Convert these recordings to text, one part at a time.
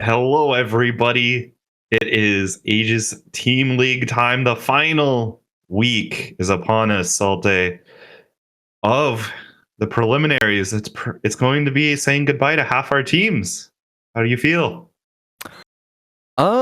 Hello everybody. It is Aegis Team League time. The final week is upon us, Salte, of the preliminaries. It's going to be saying goodbye to half our teams. How do you feel? Uh,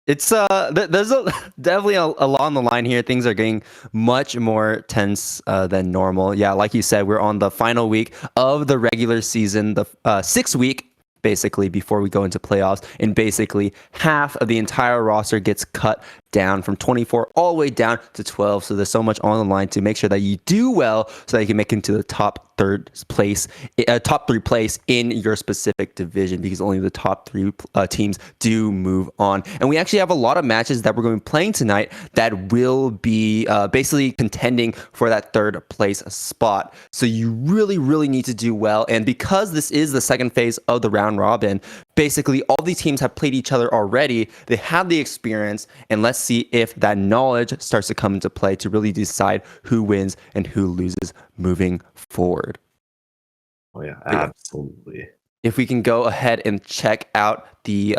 there's definitely along the line here. Things are getting much more tense than normal. Yeah, like you said, we're on the final week of the regular season, the 6th week basically before we go into playoffs, and basically half of the entire roster gets cut down from 24 all the way down to 12. So there's so much on the line to make sure that you do well so that you can make it into the top three place in your specific division, because only the top three teams do move on. And we actually have a lot of matches that we're going to be playing tonight that will be basically contending for that third place spot. So you really need to do well. And because this is the second phase of the round robin, basically all these teams have played each other already. They have the experience, and let's see if that knowledge starts to come into play to really decide who wins and who loses moving forward. Oh yeah, absolutely. If we can go ahead and check out the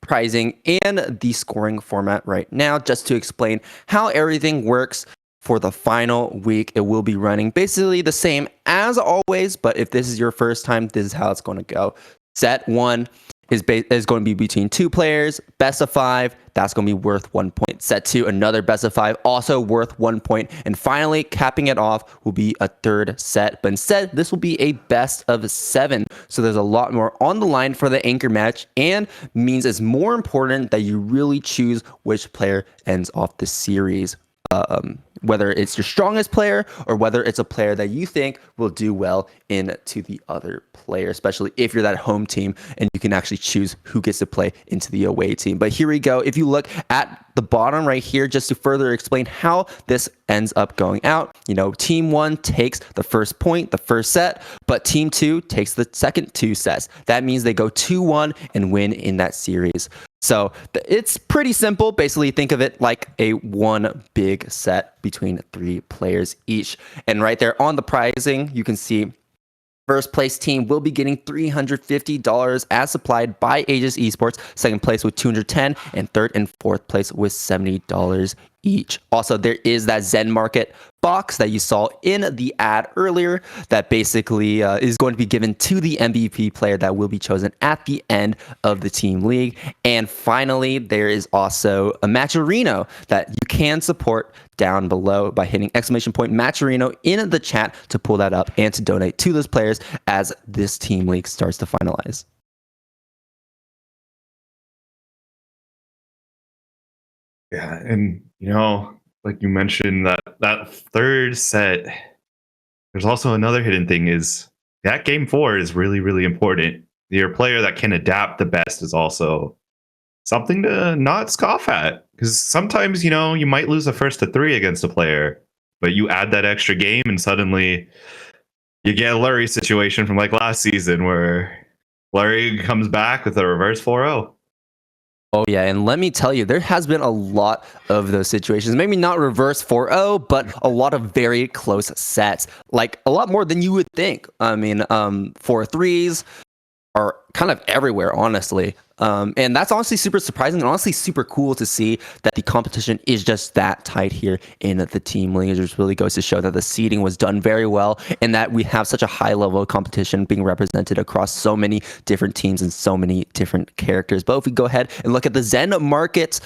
pricing and the scoring format right now, just to explain how everything works for the final week. It will be running basically the same as always, but if this is your first time, this is how it's going to go. Set 1 is going to be between 2 players, best of 5, that's going to be worth 1 point. Set 2, another best of 5, also worth 1 point. And finally, capping it off will be a third set. But instead, this will be a best of 7. So there's a lot more on the line for the anchor match, and means it's more important that you really choose which player ends off the series. Whether it's your strongest player or whether it's a player that you think will do well into the other player, especially if you're that home team and you can actually choose who gets to play into the away team. But here we go. If you look at the bottom right here, just to further explain how this ends up going out, team 1 takes the first point, the first set, but team 2 takes the second 2 sets. That means they go 2-1 and win in that series. So it's pretty simple. Basically, think of it like a one big set between 3 players each. And right there on the pricing, you can see first place team will be getting $350 as supplied by Aegis Esports. Second place with $210, and third and fourth place with $70 each. Also, there is that Zen Market box that you saw in the ad earlier that basically is going to be given to the MVP player that will be chosen at the end of the team league. And finally, there is also a Matcherino that you can support down below by hitting !Matcherino in the chat to pull that up and to donate to those players as this team league starts to finalize. Yeah, and like you mentioned, that third set, there's also another hidden thing is that game 4 is really important. Your player that can adapt the best is also something to not scoff at, because sometimes you might lose the first to 3 against a player, but you add that extra game and suddenly you get a Lurie situation from like last season where Lurie comes back with a reverse 4-0. Oh, yeah. And let me tell you, there has been a lot of those situations. Maybe not reverse 4-0, but a lot of very close sets. Like a lot more than you would think. I mean, 4-3s are kind of everywhere, honestly. And that's honestly super surprising and honestly super cool to see that the competition is just that tight here in the team league. It just really goes to show that the seeding was done very well and that we have such a high level of competition being represented across so many different teams and so many different characters. But if we go ahead and look at the Zen Market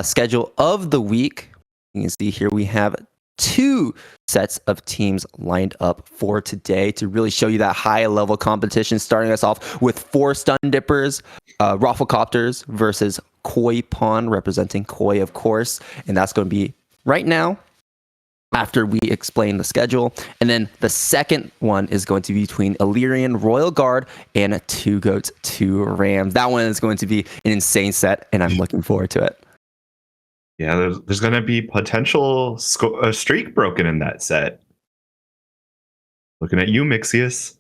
schedule of the week, you can see here we have 2 sets of teams lined up for today to really show you that high level competition, starting us off with 4 Stun Dippers, Rafflecopters versus Koi Pawn, representing Koi, of course. And that's going to be right now after we explain the schedule. And then the second one is going to be between Illyrian Royal Guard and 2 Goats, 2 Rams. That one is going to be an insane set, and I'm looking forward to it. Yeah, there's going to be potential streak broken in that set. Looking at you, Mixius.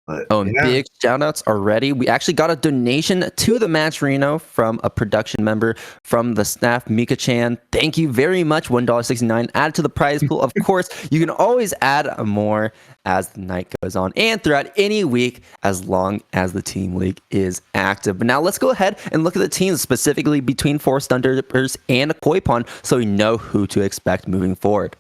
But Oh, and yeah, big shout outs already. We actually got a donation to the match Reno from a production member from the staff, Mika Chan. Thank you very much. $1.69 added to the prize pool. Of course, you can always add more as the night goes on and throughout any week as long as the team league is active. But now let's go ahead and look at the teams specifically between Forest Thunderdippers and Koi Pond so we know who to expect moving forward.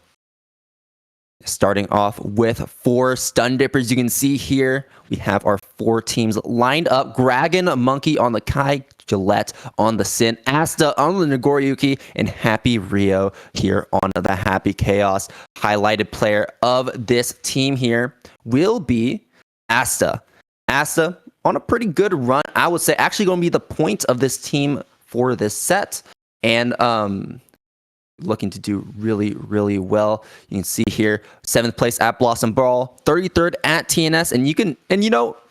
Starting off with 4 Stun Dippers, you can see here we have our 4 teams lined up. Dragon Monkey on the Kai, Gillette on the Sin, Asta on the Nagoriyuki, and Happy Rio here on the Happy Chaos. Highlighted player of this team here will be Asta. Asta on a pretty good run, I would say. Actually going to be the point of this team for this set. And looking to do really, really well. You can see here, 7th place at Blossom Brawl, 33rd at TNS, and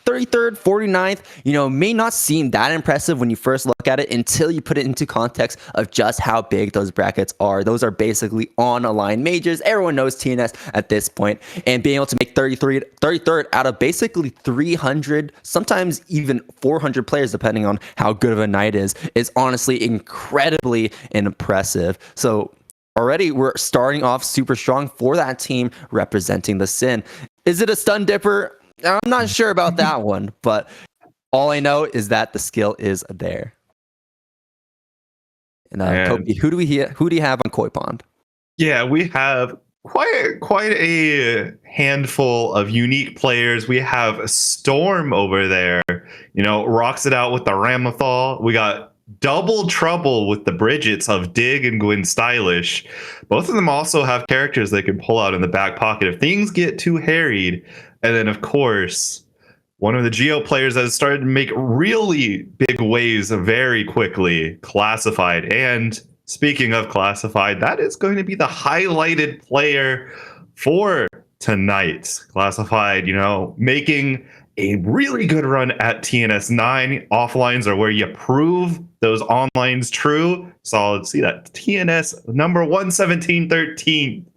33rd, 49th, may not seem that impressive when you first look at it until you put it into context of just how big those brackets are. Those are basically on-a-line majors. Everyone knows TNS at this point, and being able to make 33rd out of basically 300, sometimes even 400 players, depending on how good of a night is honestly incredibly impressive. So already we're starting off super strong for that team representing the Sin. Is it a Stun Dipper? I'm not sure about that one, but all I know is that the skill is there. And Kobe, who do you have on Koi Pond? Yeah, we have quite a handful of unique players. We have Storm over there, rocks it out with the Ramathal. We got Double Trouble with the Bridgets of Dig and Gwyn Stylish. Both of them also have characters they can pull out in the back pocket if things get too harried. And then, of course, one of the Geo players that has started to make really big waves very quickly, Classified. And speaking of Classified, that is going to be the highlighted player for tonight. Classified, making a really good run at TNS 9. Offlines are where you prove those onlines true. So let's see that TNS number 11713.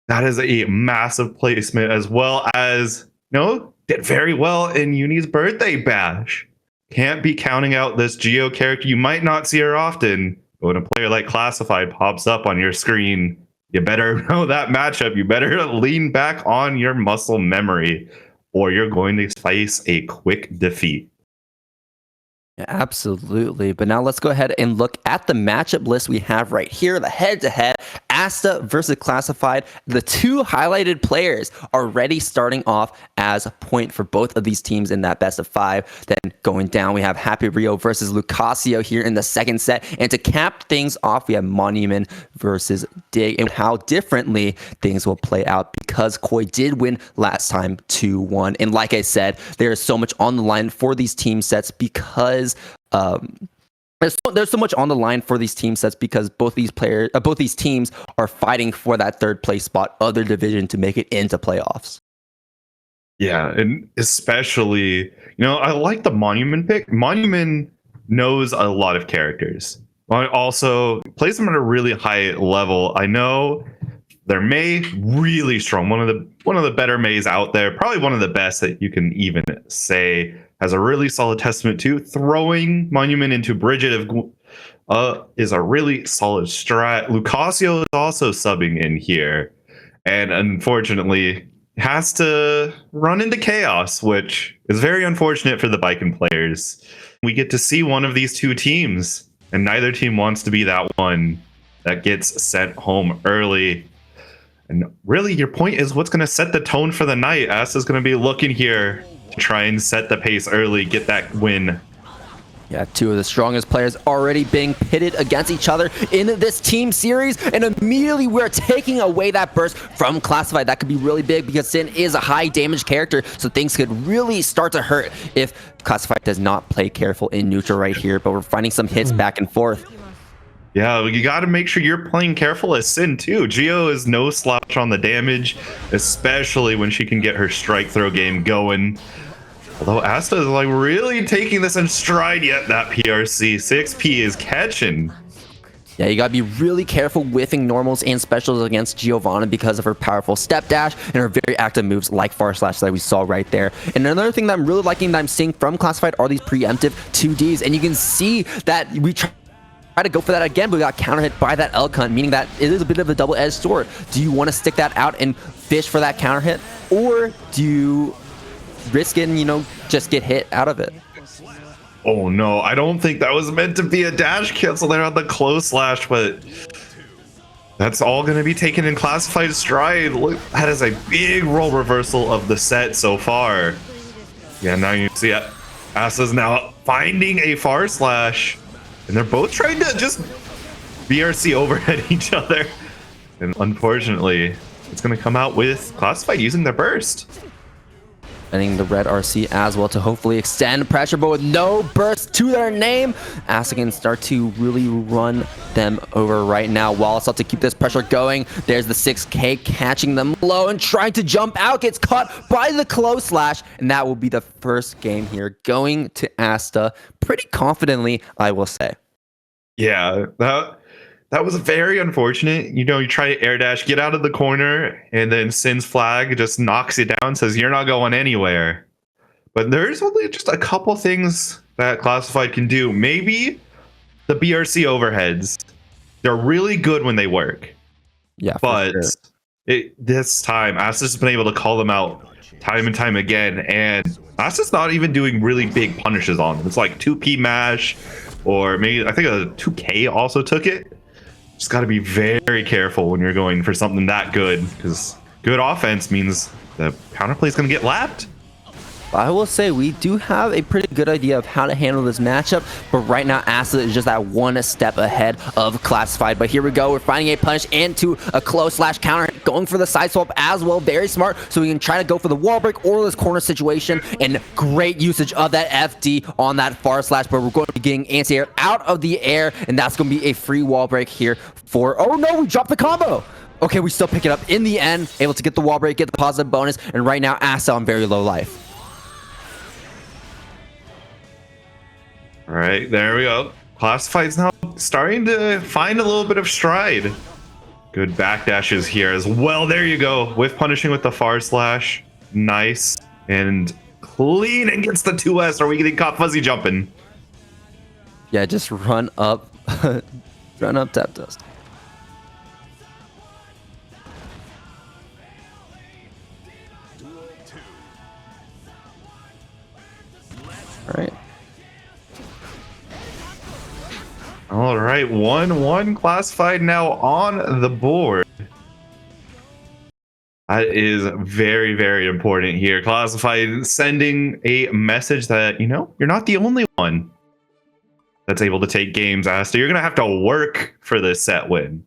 That is a massive placement, as well as, did very well in Uni's birthday bash. Can't be counting out this Geo character. You might not see her often, but when a player like Classified pops up on your screen, you better know that matchup. You better lean back on your muscle memory, or you're going to face a quick defeat. Yeah, absolutely. But now let's go ahead and look at the matchup list we have right here. The head-to-head, Asta versus Classified. The 2 highlighted players already starting off as a point for both of these teams in that best of 5. Then going down, we have Happy Rio versus Lucasio here in the second set. And to cap things off, we have Monument versus Dig, and how differently things will play out because Koi did win last time 2-1. And like I said, there is so much on the line for these team sets because there's so much on the line for these team sets because both these teams are fighting for that 3rd place spot of their division to make it into playoffs. Yeah, and especially, I like the Monument pick. Monument knows a lot of characters. Also plays them at a really high level. I know their Mei really strong. One of the better Meis out there. Probably one of the best that you can even say. Has a really solid testament to throwing Monument into Bridget is a really solid strat. Lucasio is also subbing in here, and unfortunately has to run into Chaos, which is very unfortunate for the Viking players. We get to see one of these 2 teams, and neither team wants to be that one that gets sent home early. And really, your point is what's going to set the tone for the night. Asta's going to be looking here to try and set the pace early, get that win. Yeah, 2 of the strongest players already being pitted against each other in this team series, and immediately we're taking away that burst from Classified. That could be really big because Sin is a high damage character, so things could really start to hurt if Classified does not play careful in neutral right here, but we're finding some hits back and forth. Yeah, you got to make sure you're playing careful as Sin too. Geo is no slouch on the damage, especially when she can get her strike throw game going. Although Asta is really taking this in stride, yet that PRC 6P is catching. Yeah, you gotta be really careful whiffing normals and specials against Giovanna because of her powerful step dash and her very active moves like Far Slash that we saw right there. And another thing that I'm really liking that I'm seeing from Classified are these preemptive 2Ds. And you can see that we try to go for that again, but we got counter hit by that Elk Hunt, meaning that it is a bit of a double-edged sword. Do you want to stick that out and fish for that counter hit, or do you risk it and, you know, just get hit out of it? Oh no, I don't think that was meant to be a dash cancel there on the close slash, but that's all going to be taken in Classified stride. Look, that is a big role reversal of the set so far. Yeah, now you see it. Asa's now finding a far slash, and they're both trying to just BRC overhead each other. And unfortunately, it's going to come out with Classified using their burst. Sending the red RC as well to hopefully extend pressure, but with no burst to their name, Asa can start to really run them over right now. While it's up to keep this pressure going, there's the 6K catching them low and trying to jump out, gets caught by the close slash, and that will be the first game here going to Asta pretty confidently, I will say. Yeah, that was very unfortunate. You know, you try to air dash, get out of the corner, and then Sin's flag just knocks you down, says you're not going anywhere. But there's only just a couple things that Classified can do. Maybe the BRC overheads. They're really good when they work. Yeah, but sure. This time, Asta's been able to call them out time and time again, and Asta's not even doing really big punishes on them. It's like 2P mash, or maybe I think a 2K also took it. Just got to be very careful when you're going for something that good, because good offense means the counterplay is going to get lapped. I will say we do have a pretty good idea of how to handle this matchup, but right now Asa is just that one step ahead of Classified. But here we go, we're finding a punish into a close slash counter, going for the side swap as well, very smart, so we can try to go for the wall break or this corner situation, and great usage of that FD on that far slash, but we're going to be getting anti-air out of the air, and that's going to be a free wall break here for, oh no, we dropped the combo! Okay, we still pick it up in the end, able to get the wall break, get the positive bonus, and right now Asa on very low life. All right, there we go. Classified's now starting to find a little bit of stride. Good backdashes here as well. There you go. With punishing with the far slash. Nice. And clean against the 2S. Are we getting caught fuzzy jumping? Yeah, just run up. Run up tap dust. All right. All right, 1-1 Classified now on the board. That is very, very important here. Classified sending a message that, you know, you're not the only one that's able to take games, Asta. You're going to have to work for this set win.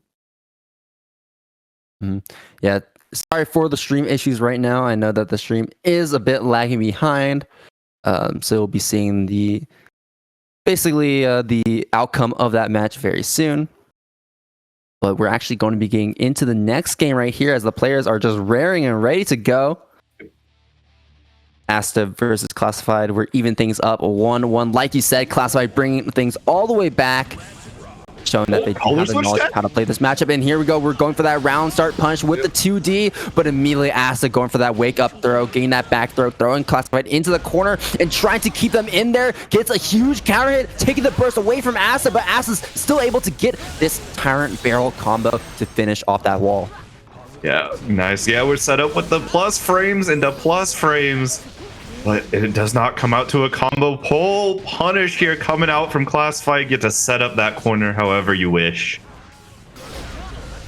Yeah, sorry for the stream issues right now. I know that the stream is a bit lagging behind. So we'll be seeing the outcome of that match very soon. But we're actually going to be getting into the next game right here as the players are just raring and ready to go. Asta versus Classified. We're even things up 1-1. Like you said, Classified bringing things all the way back, showing that they do have the knowledge of how to play this matchup. And here we go. We're going for that round start punch with the 2D, but immediately Asta going for that wake up throw, getting that back throw, throwing Classified into the corner and trying to keep them in there. Gets a huge counter hit, taking the burst away from Asta, but Asta's still able to get this Tyrant barrel combo to finish off that wall. Yeah, nice. Yeah, we're set up with the plus frames into plus frames, but it does not come out to a combo pull. Punish here coming out from Classified. Get to set up that corner however you wish.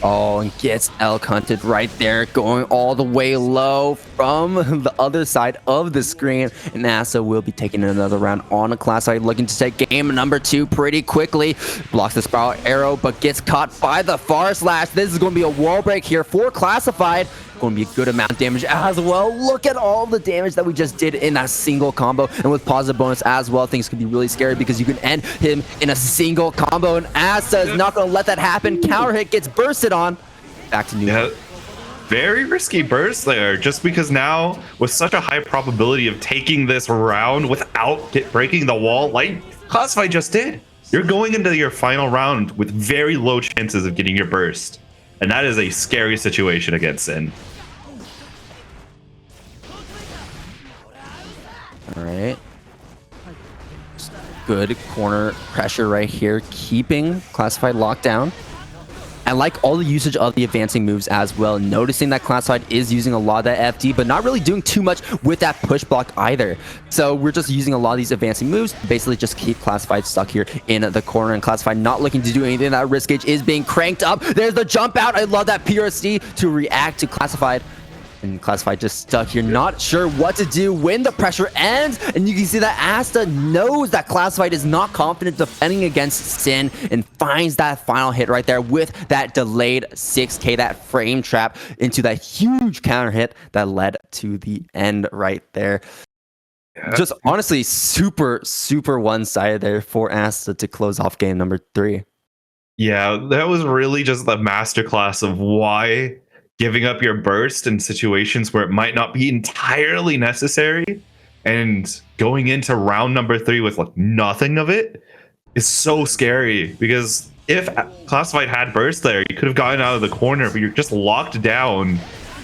Oh, and gets elk hunted right there, going all the way low from the other side of the screen. And NASA will be taking another round on a Classified, looking to take game number 2 pretty quickly. Blocks the spiral arrow, but gets caught by the far slash. This is going to be a wall break here for Classified. Going to be a good amount of damage as well. Look at all the damage that we just did in that single combo, and with positive bonus as well, things could be really scary because you can end him in a single combo, and Asta is not going to let that happen. Counter hit gets bursted on. Back to new. Yeah, very risky burst there, just because now with such a high probability of taking this round without breaking the wall like Classified just did, you're going into your final round with very low chances of getting your burst. And that is a scary situation against Sin. All right. Good corner pressure right here, keeping Classified locked down. I like all the usage of the advancing moves as well. Noticing that Classified is using a lot of that FD, but not really doing too much with that push block either. So we're just using a lot of these advancing moves, basically just keep Classified stuck here in the corner, and Classified not looking to do anything. That risk gauge is being cranked up. There's the jump out. I love that PRC to react to Classified. And Classified just stuck here, not sure what to do when the pressure ends. And you can see that Asta knows that Classified is not confident defending against Sin and finds that final hit right there with that delayed 6K, that frame trap into that huge counter hit that led to the end right there. Yeah. Just honestly, super one-sided there for Asta to close off game number 3. Yeah, that was really just the masterclass of why giving up your burst in situations where it might not be entirely necessary and going into round number 3 with like nothing of it is so scary, because if Classified had burst there, you could have gotten out of the corner, but you're just locked down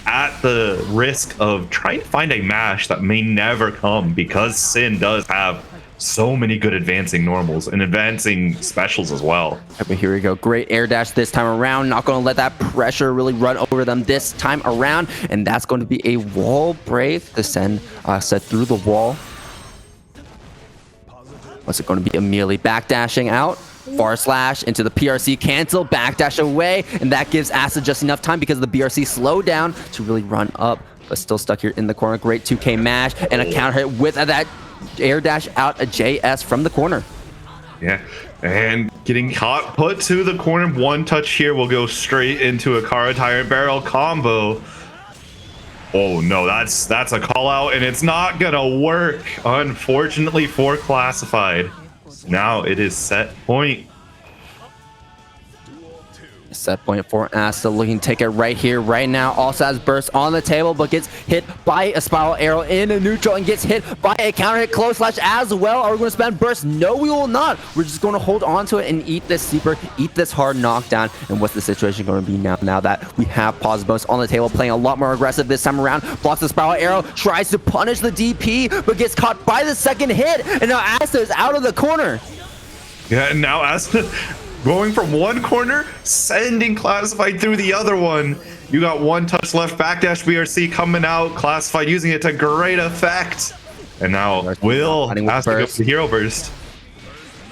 at the risk of trying to find a mash that may never come, because Sin does have so many good advancing normals and advancing specials as well. But here we go. Great air dash this time around. Not going to let that pressure really run over them this time around. And that's going to be a wall break to send set through the wall. What's it going to be? Immediately backdashing out. Far slash into the PRC cancel. Backdash away. And that gives Asta just enough time because of the BRC slowdown to really run up. But still stuck here in the corner. Great 2K mash and a counter hit with that air dash out a JS from the corner. Yeah, and getting caught, put to the corner. One touch here will go straight into a Kara Tyrant Barrel combo. Oh no, that's a call out, and it's not gonna work, unfortunately for Classified. Now it is set point. Set point for Asta, looking to take it right here, right now. Also has burst on the table, but gets hit by a spiral arrow in a neutral and gets hit by a counter hit close slash as well. Are we going to spend burst? No, we will not. We're just going to hold on to it and eat this sleeper, eat this hard knockdown. And what's the situation going to be now? Now that we have pause bonus on the table, playing a lot more aggressive this time around. Blocks the spiral arrow, tries to punish the DP, but gets caught by the second hit. And now Asta is out of the corner. Yeah, and now Asta going from one corner, sending Classified through the other one. You got one touch left, backdash BRC coming out, Classified using it to great effect. And now Will has to go for the hero burst.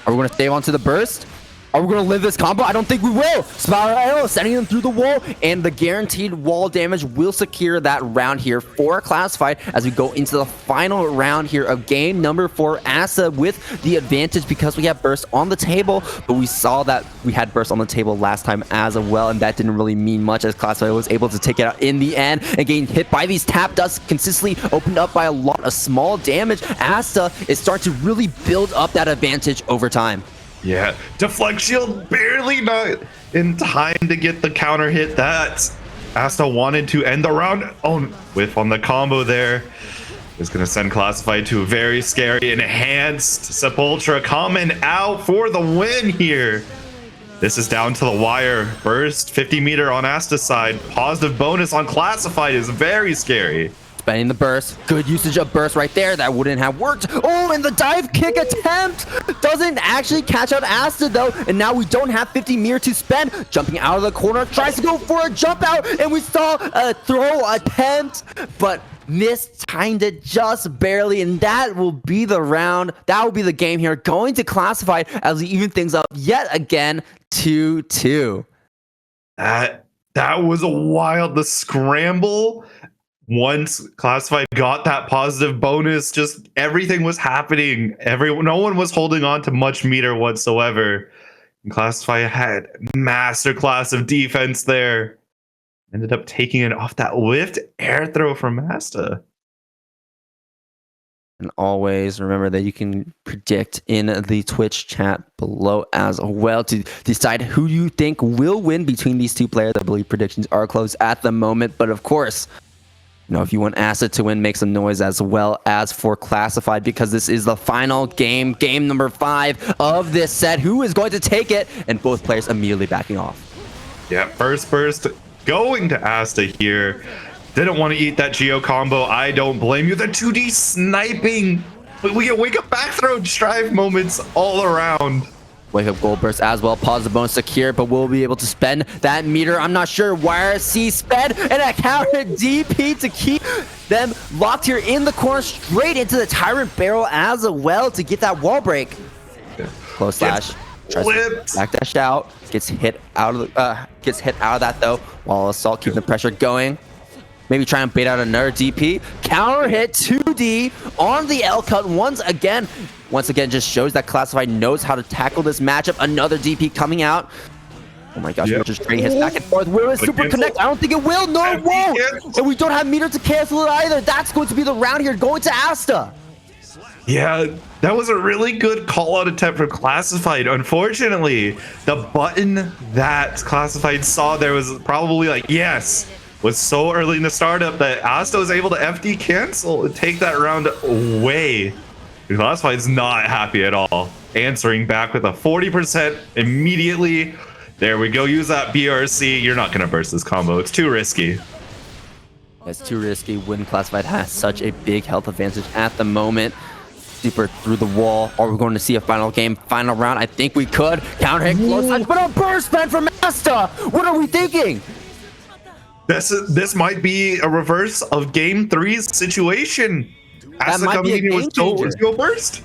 Are we going to stay on to the burst? Are we going to live this combo? I don't think we will. Spiral arrow sending them through the wall, and the guaranteed wall damage will secure that round here for Classified as we go into the final round here of game number 4. Asta with the advantage because we have burst on the table, but we saw that we had burst on the table last time as well, and that didn't really mean much as Classified was able to take it out in the end and getting hit by these tap dusts consistently opened up by a lot of small damage. Asta is starting to really build up that advantage over time. Yeah, deflect shield barely not in time to get the counter hit that Asta wanted to end the round. Oh, whiff on the combo there is going to send Classified to a very scary enhanced Sepultura coming out for the win here. This is down to the wire. Burst 50 meter on Asta's side. Positive bonus on Classified is very scary. Spending the burst. Good usage of burst right there. That wouldn't have worked. Oh, and the dive kick attempt doesn't actually catch out Asta though. And now we don't have 50 mirror to spend. Jumping out of the corner. Tries to go for a jump out. And we saw a throw attempt. But mistimed it just barely. And that will be the round. That will be the game here. Going to Classified as we even things up yet again. 2-2. That was a wild. The scramble. Once Classified got that positive bonus, just everything was happening. No one was holding on to much meter whatsoever. And Classified had masterclass of defense there. Ended up taking it off that lift air throw from Asta. And always remember that you can predict in the Twitch chat below as well to decide who you think will win between these two players. I believe predictions are close at the moment, but of course, if you want Asta to win, make some noise as well as for Classified, because this is the final game, game number 5 of this set. Who is going to take it? And both players immediately backing off. Yeah, first burst going to Asta here. Didn't want to eat that Geo combo. I don't blame you. The 2D sniping. We get wake up back throw strive moments all around. Wake up gold burst as well. Pause the bonus secure, but we'll be able to spend that meter. I'm not sure where C sped, and a counter DP to keep them locked here in the corner, straight into the Tyrant Barrel as well to get that wall break. Close slash. Backdash out. Gets hit out of that though. While Assault keeping the pressure going. Maybe try and bait out another DP. Counter hit 2D on the L cut once again. Once again, just shows that Classified knows how to tackle this matchup. Another DP coming out. Oh my gosh, we're just trading hits back and forth. Will it super connect? I don't think it will. No, it won't. And we don't have meter to cancel it either. That's going to be the round here, going to Asta. Yeah, that was a really good call-out attempt from Classified. Unfortunately, the button that Classified saw there was probably like, yes, was so early in the startup that Asta was able to FD cancel and take that round away. Classified's not happy at all. Answering back with a 40% immediately. There we go. Use that BRC. You're not going to burst this combo. It's too risky. It's too risky when Classified has such a big health advantage at the moment. Super through the wall. Are we going to see a final game, final round? I think we could. Counter hit, close touch, but a burst ban from Asta. What are we thinking? This might be a reverse of Game 3's situation. Asta coming in with no burst.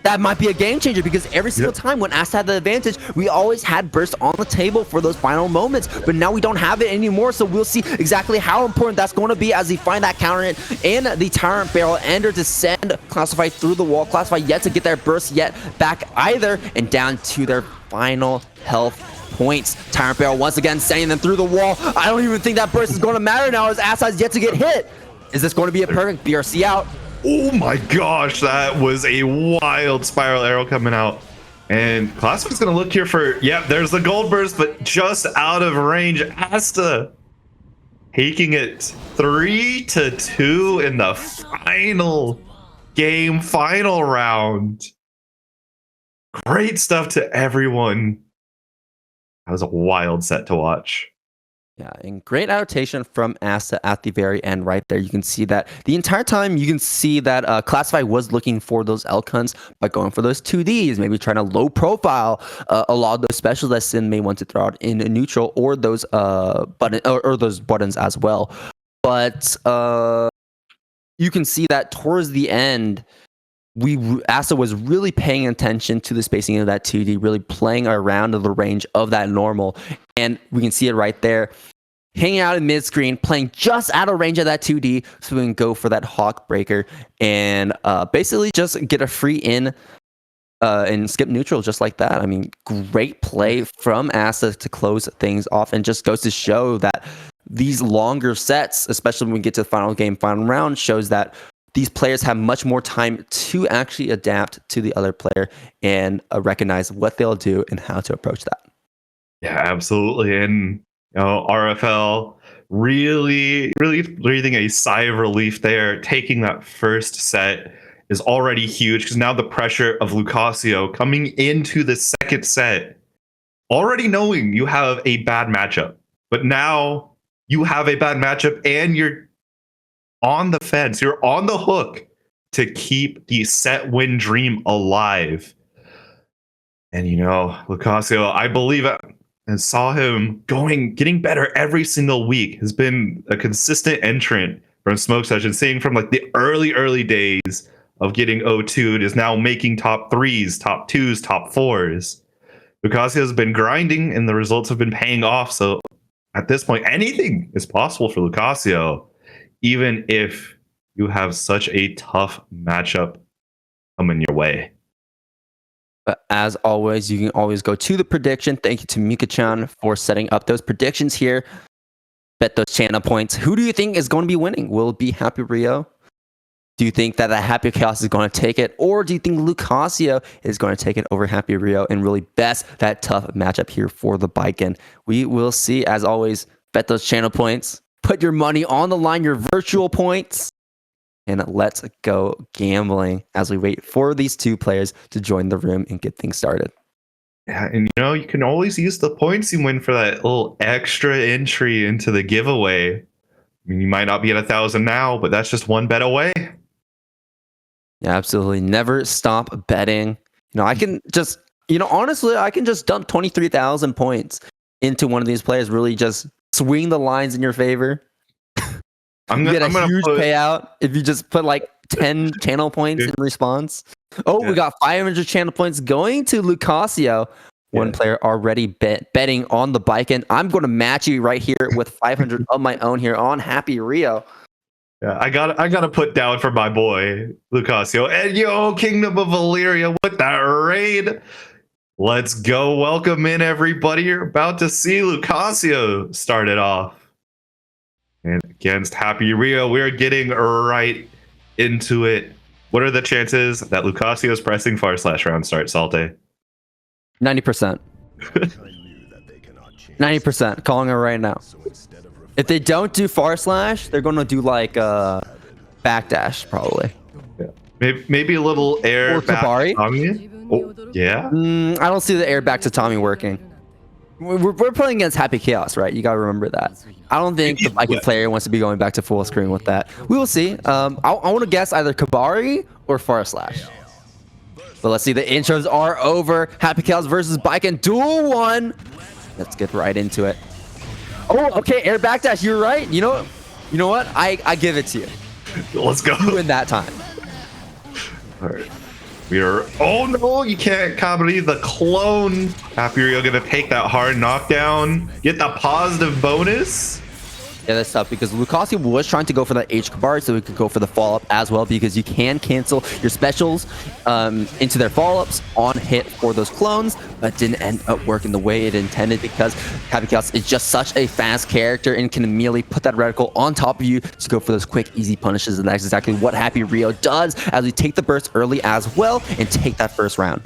That might be a game changer, because every single time when Asta had the advantage, we always had burst on the table for those final moments. But now we don't have it anymore, so we'll see exactly how important that's going to be as they find that counter hit and the Tyrant Barrel Ender to send Classified through the wall. Classified yet to get their burst yet back either, and down to their final health points. Tyrant Barrel once again sending them through the wall. I don't even think that burst is going to matter now as Asta has yet to get hit. Is this going to be a perfect BRC out? Oh my gosh, that was a wild spiral arrow coming out. And Classic's gonna look here for, there's the gold burst, but just out of range. Asta taking it 3-2 in the final game, final round. Great stuff to everyone. That was a wild set to watch. Yeah, and great adaptation from Asta at the very end right there. You can see that the entire time you can see that Classified was looking for those L-Cuns by going for those 2Ds, maybe trying to low profile a lot of those specials that Sin may want to throw out in a neutral, or those those buttons as well. But you can see that towards the end, Asta was really paying attention to the spacing of that 2D, really playing around the range of that normal. And we can see it right there, hanging out in mid-screen, playing just out of range of that 2D, so we can go for that Hawk Breaker and basically just get a free in and skip neutral just like that. I mean, great play from Asta to close things off, and just goes to show that these longer sets, especially when we get to the final game, final round, shows that these players have much more time to actually adapt to the other player and recognize what they'll do and how to approach that. Yeah, absolutely. And RFL really breathing a sigh of relief there. Taking that first set is already huge, because now the pressure of Lucasio coming into the second set, already knowing you have a bad matchup, but now you have a bad matchup and you're on the fence, you're on the hook to keep the set win dream alive. And Lucasio, I believe, and saw him getting better every single week, has been a consistent entrant from Smoke Session, seeing from like the early days of getting O2'd, is now making top 3s, top 2s, top 4s. Lucasio has been grinding and the results have been paying off. So at this point, anything is possible for Lucasio, even if you have such a tough matchup coming your way. But as always, you can always go to the prediction. Thank you to Mika-chan for setting up those predictions here. Bet those channel points. Who do you think is going to be winning? Will it be Happy Rio? Do you think that Happy Chaos is going to take it? Or do you think Lucasio is going to take it over Happy Rio and really best that tough matchup here for the Baiken? We will see. As always, bet those channel points. Put your money on the line, your virtual points, and let's go gambling as we wait for these two players to join the room and get things started. Yeah, and you can always use the points you win for that little extra entry into the giveaway. I mean, you might not be at 1,000 now, but that's just one bet away. Yeah, absolutely. Never stop betting. I can just, honestly, I can just dump 23,000 points into one of these players, really just swing the lines in your favor. You get a huge payout if you just put like 10 channel points in response. We got 500 channel points going to Lucasio. One player already betting on the bike, and I'm going to match you right here with 500 of my own here on Happy Rio. Yeah, I gotta put down for my boy Lucasio. And Kingdom of Valyria with that raid. Let's go. Welcome in, everybody. You're about to see Lucasio started off. And against Happy Rio, we're getting right into it. What are the chances that Lucasio is pressing /round start, Salte? 90%. 90%. Calling it right now. If they don't do /, they're going to do like backdash probably. Yeah. Maybe a little air or back Kabari. to Tommy. Oh, yeah. I don't see the air back to Tommy working. We're playing against Happy Chaos, right? You got to remember that. I don't think the Viking player wants to be going back to full screen with that. We will see. I want to guess either Kabari or /. But let's see. The intros are over. Happy Chaos versus Bike and Duel 1. Let's get right into it. Oh, okay. Air backdash. You're right. You know what? I give it to you. Let's go. You win that time. All right. Oh no, you can't copy the clone. Happy Rio gonna take that hard knockdown, get the positive bonus. Yeah, that's tough because Lucasio was trying to go for that H Kabari so he could go for the follow-up as well, because you can cancel your specials into their follow-ups on hit for those clones, but didn't end up working the way it intended because Happy Chaos is just such a fast character and can immediately put that reticle on top of you to go for those quick, easy punishes, and that's exactly what Happy Rio does as we take the burst early as well and take that first round.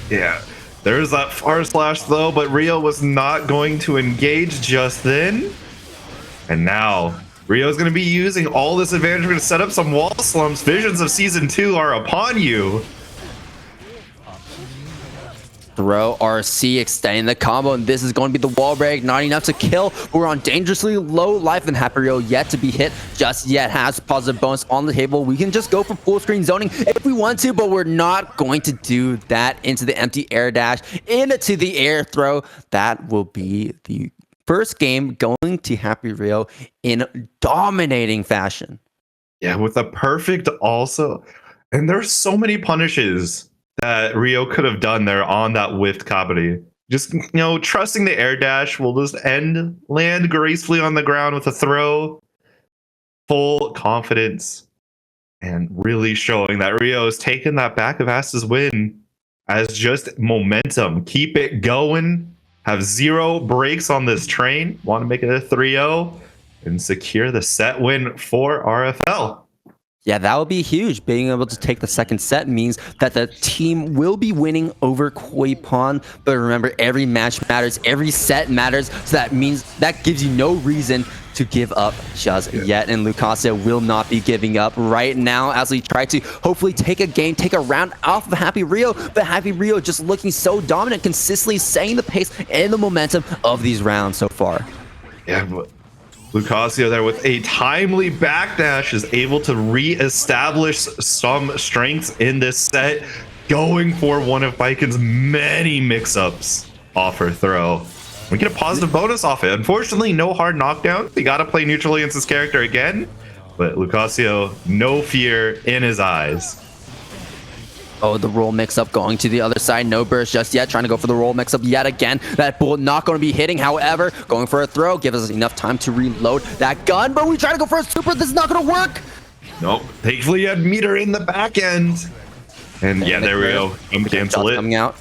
Yeah, there's that /, though, but Rio was not going to engage just then. And now, Rio's going to be using all this advantage. We're going to set up some wall slumps. Visions of Season 2 are upon you. Throw RC, extending the combo, and this is going to be the wall break. Not enough to kill. We're on dangerously low life, and Happy Rio yet to be hit just yet. Has positive bonus on the table. We can just go for full screen zoning if we want to, but we're not going to do that. Into the empty air dash, into the air throw. That will be the first game going to Happy Rio in dominating fashion. Yeah, with a perfect also. And there's so many punishes that Rio could have done there on that whiffed Kabari. Just, trusting the air dash will just land gracefully on the ground with a throw. Full confidence. And really showing that Rio has taken that back of As's win as just momentum. Keep it going. Have 0 breaks on this train. Want to make it a 3-0 and secure the set win for RFL. Yeah, that would be huge. Being able to take the second set means that the team will be winning over Koi Pond. But remember, every match matters. Every set matters. So that means that gives you no reason to give up just yet. And Lucasio will not be giving up right now as we try to hopefully take a round off of Happy Rio. But Happy Rio just looking so dominant, consistently setting the pace and the momentum of these rounds so far. Yeah, but Lucasio there with a timely backdash is able to re-establish some strengths in this set, going for one of Biken's many mix-ups off her throw. We get a positive bonus off it. Unfortunately, no hard knockdown. We got to play neutral against this character again, but Lucasio, no fear in his eyes. Oh, the roll mix-up going to the other side. No burst just yet. Trying to go for the roll mix-up yet again. That bullet not going to be hitting. However, going for a throw. Gives us enough time to reload that gun. But we try to go for a super. This is not going to work. Nope. Thankfully, you had meter in the back end. And yeah, there we go. Cancel it. Coming out.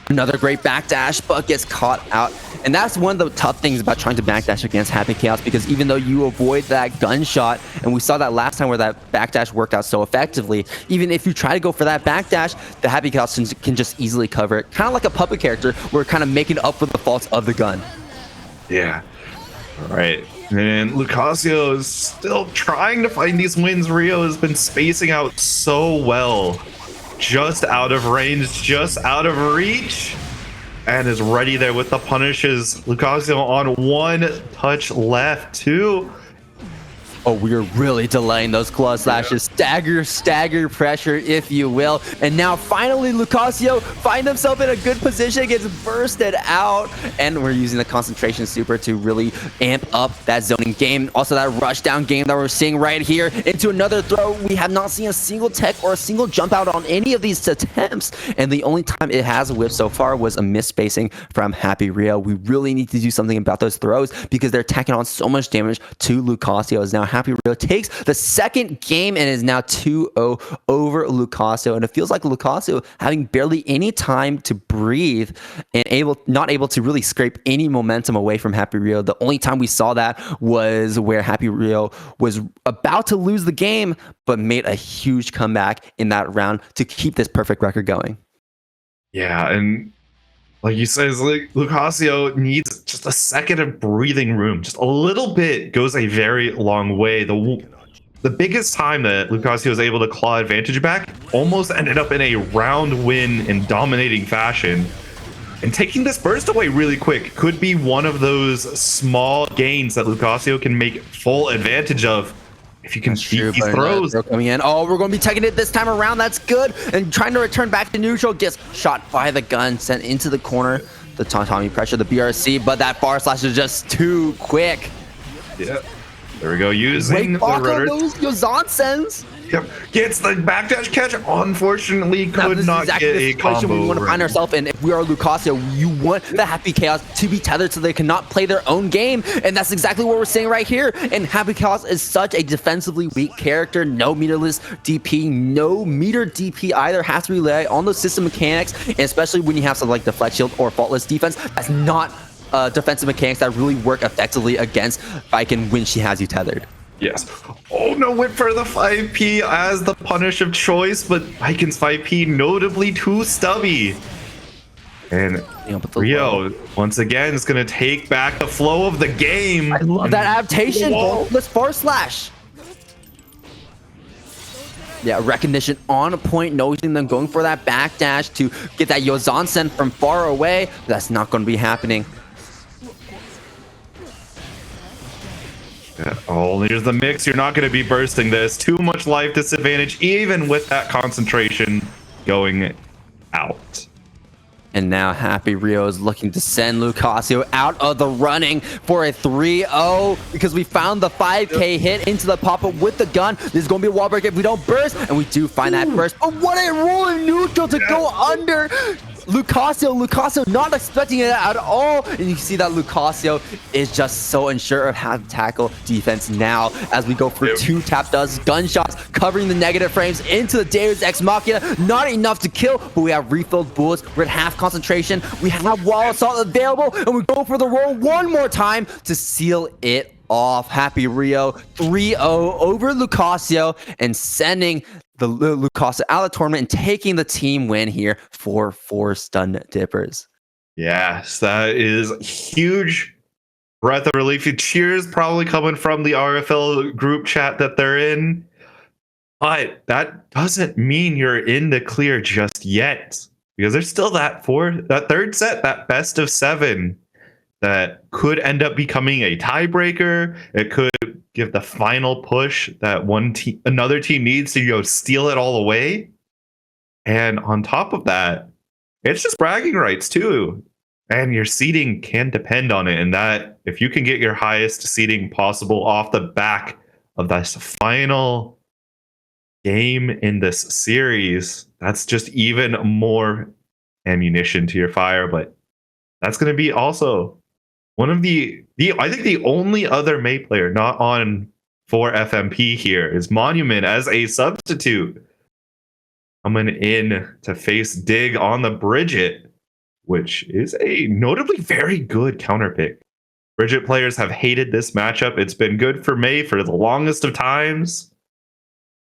Another great backdash, but gets caught out. And that's one of the tough things about trying to backdash against Happy Chaos, because even though you avoid that gunshot, and we saw that last time where that backdash worked out so effectively, even if you try to go for that backdash, the Happy Chaos can just easily cover it. Kind of like a puppet character, where kind of making up for the faults of the gun. Yeah. All right. And Lucasio is still trying to find these wins. Rio has been spacing out so well. Just out of range, just out of reach. And is ready there with the punishes. Lucasio on one touch left, too. Oh, we are really delaying those claw slashes. Stagger pressure, if you will. And now finally Lucasio find himself in a good position, gets bursted out. And we're using the concentration super to really amp up that zoning game. Also that rush down game that we're seeing right here into another throw. We have not seen a single tech or a single jump out on any of these attempts. And the only time it has whiffed so far was a miss spacing from Happy Rio. We really need to do something about those throws because they're tacking on so much damage to Lucasio. As now Happy Rio takes the second game and is now 2-0 over Lucasio. And it feels like Lucasio having barely any time to breathe and not able to really scrape any momentum away from Happy Rio. The only time we saw that was where Happy Rio was about to lose the game, but made a huge comeback in that round to keep this perfect record going. Yeah, and like you said, it's like Lucasio needs just a second of breathing room. Just a little bit goes a very long way. The biggest time that Lucasio was able to claw advantage back almost ended up in a round win in dominating fashion. And taking this burst away really quick could be one of those small gains that Lucasio can make full advantage of if you can beat these throws. Coming in. Oh, we're going to be taking it this time around. That's good. And trying to return back to neutral. Gets shot by the gun. Sent into the corner. The Tommy pressure, the BRC. But that bar slash is just too quick. Yeah. There we go. Using the rotor. Those Yozansens. Yep. Gets the backdash catch. Unfortunately, could not get a combo. We want to find ourselves in. If we are Lucasio, you want the Happy Chaos to be tethered so they cannot play their own game. And that's exactly what we're seeing right here. And Happy Chaos is such a defensively weak character. No meterless DP, no meter DP either. Has to rely on those system mechanics. And especially when you have something like the Flex Shield or Faultless defense, that's not defensive mechanics that really work effectively against Viking when she has you tethered. Yes. Oh no, went for the 5P as the punish of choice, but Vikings 5P notably too stubby. And Rio, once again, is going to take back the flow of the game. I love that adaptation. Let's bar slash. Yeah, recognition on point, noticing them going for that backdash to get that Yozansen from far away. That's not going to be happening. Oh, here's the mix. You're not going to be bursting this. Too much life disadvantage, even with that concentration going out. And now Happy Rio is looking to send Lucasio out of the running for a 3-0 because we found the 5K hit into the pop-up with the gun. This is going to be a wall break if we don't burst, and we do find that burst. But what a rolling neutral to go under. Lucasio not expecting it at all. And you see that Lucasio is just so unsure of how to tackle defense now as we go for two tap does gunshots covering the negative frames into the Deus Ex Machina. Not enough to kill, but we have refilled bullets. We're at half concentration. We have wall assault available, and we go for the roll one more time to seal it off. Happy Rio 3-0 over Lucasio and sending the Lucasio out of the tournament and taking the team win here for 4 stun dippers. Yes, that is huge breath of relief. Cheers probably coming from the RFL group chat that they're in. But that doesn't mean you're in the clear just yet. Because there's still that third set, that best of 7 that could end up becoming a tiebreaker. It could give the final push that another team needs to go steal it all away. And on top of that, it's just bragging rights too. And your seeding can depend on it. And that if you can get your highest seeding possible off the back of this final game in this series, that's just even more ammunition to your fire. But that's going to be also one of I think the only other May player not on for FMP here is Monument as a substitute. Coming in to face Dig on the Bridget, which is a notably very good counter pick. Bridget players have hated this matchup. It's been good for May for the longest of times.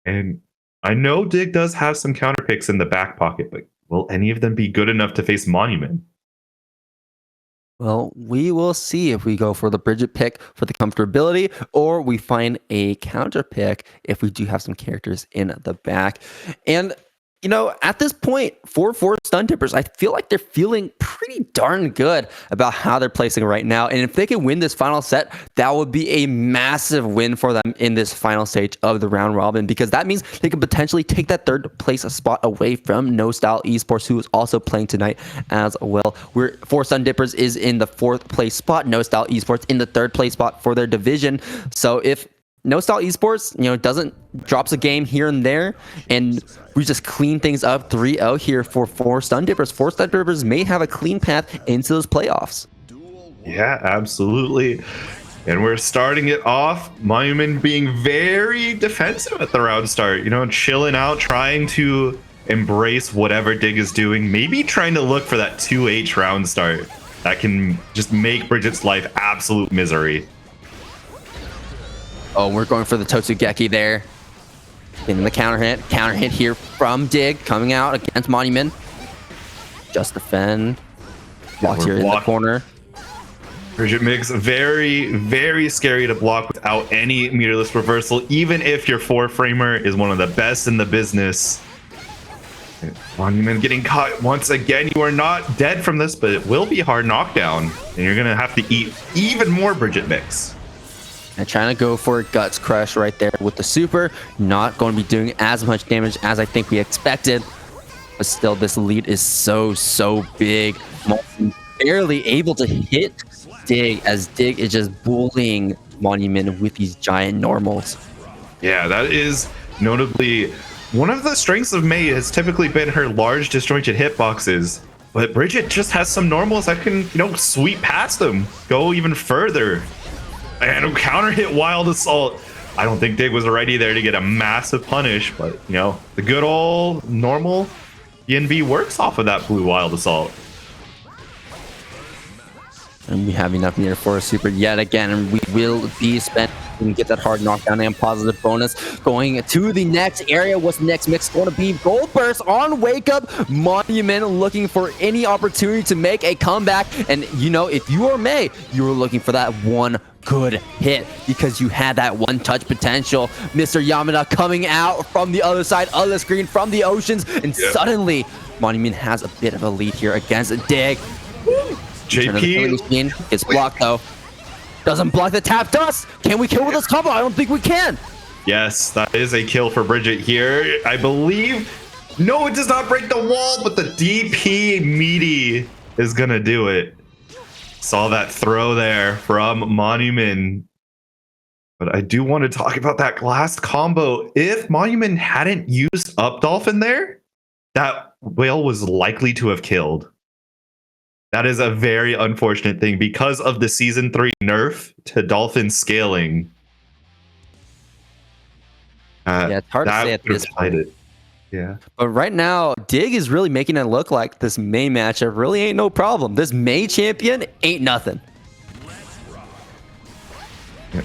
And I know Dig does have some counter picks in the back pocket, but will any of them be good enough to face Monument? Well, we will see if we go for the Bridget pick for the comfortability, or we find a counter pick if we do have some characters in the back. And at this point, for Stun Tippers, I feel like they're feeling pretty darn good about how they're placing right now. And if they can win this final set, that would be a massive win for them in this final stage of the round robin, because that means they could potentially take that third place spot away from No Style Esports, who is also playing tonight as well. We're for Stun Dippers is in the 4th place spot, No Style Esports in the 3rd place spot for their division. So if No Style Esports, doesn't drops a game here and there, and we just clean things up 3-0 here for Stun Dippers. 4 Stun Dippers may have a clean path into those playoffs. Yeah, absolutely. And we're starting it off, Monument being very defensive at the round start, chilling out, trying to embrace whatever Dig is doing, maybe trying to look for that 2H round start that can just make Bridget's life absolute misery. Oh, we're going for the Totsugeki there. Getting the counter hit here from Dig, coming out against Monument. Just defend. Blocked here in the corner. Bridget Mix, very, very scary to block without any meterless reversal, even if your 4-framer is one of the best in the business. Monument getting caught once again. You are not dead from this, but it will be hard knockdown, and you're going to have to eat even more Bridget Mix. And trying to go for a Guts Crush right there with the super. Not going to be doing as much damage as I think we expected. But still, this lead is so big. Barely able to hit Dig, as Dig is just bullying Monument with these giant normals. Yeah, that is notably one of the strengths of Mei has typically been her large disjointed hitboxes. But Bridget just has some normals that can, sweep past them, go even further. And counter hit Wild Assault. I don't think Dig was ready there to get a massive punish, but the good old normal ENB works off of that blue Wild Assault. And we have enough meter for a super yet again, and we will be spent and get that hard knockdown and positive bonus. Going to the next area, what's the next mix going to be? Gold Burst on Wake Up. Monument looking for any opportunity to make a comeback, and if you are Mei, you were looking for that one good hit because you had that one touch potential. Mr. Yamada coming out from the other side of the screen from the oceans, and suddenly Monument has a bit of a lead here against Dig. JP gets blocked though. Doesn't block the tap dust. Can we kill with this combo? I don't think we can. Yes, that is a kill for Bridget here. I believe. No, it does not break the wall, but the DP meaty is gonna do it. Saw that throw there from Monument. But I do want to talk about that last combo. If Monument hadn't used up Dolphin there, that whale was likely to have killed. That is a very unfortunate thing because of the Season 3 nerf to Dolphin scaling. Yeah, it's hard to say at this point. Yeah. But right now, Dig is really making it look like this Mei matchup really ain't no problem. This Mei champion ain't nothing. Yeah.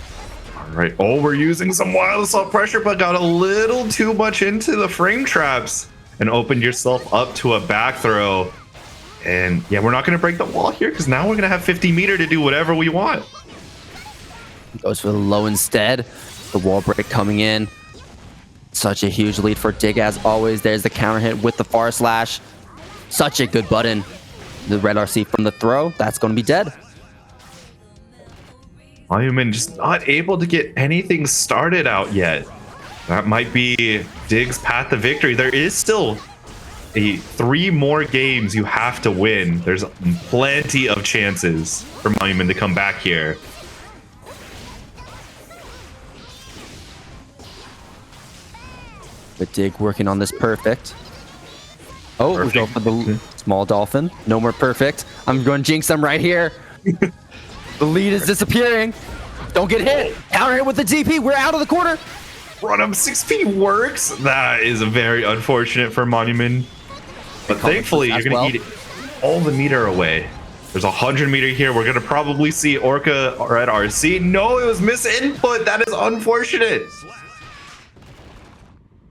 All right. Oh, we're using some Wild Assault pressure, but got a little too much into the frame traps and opened yourself up to a back throw. And yeah, we're not going to break the wall here because now we're going to have 50 meter to do whatever we want. Goes for the low instead. The wall break coming in. Such a huge lead for Dig as always. There's the counter hit with the far slash. Such a good button. The red RC from the throw. That's going to be dead. Monument just not able to get anything started out yet. That might be Dig's path to victory. There is still 3 more games you have to win. There's plenty of chances for Monument to come back here. But Dig working on this perfect. Oh, we go for the small dolphin. No more perfect. I'm going to jinx them right here. The lead is disappearing. Don't get hit. Counter hit with the DP. We're out of the corner. Run up 6P works. That is very unfortunate for Monument. But thankfully, you're going to eat all the meter away. There's 100 meter here. We're going to probably see Orca red RC. No, it was misinput. That is unfortunate.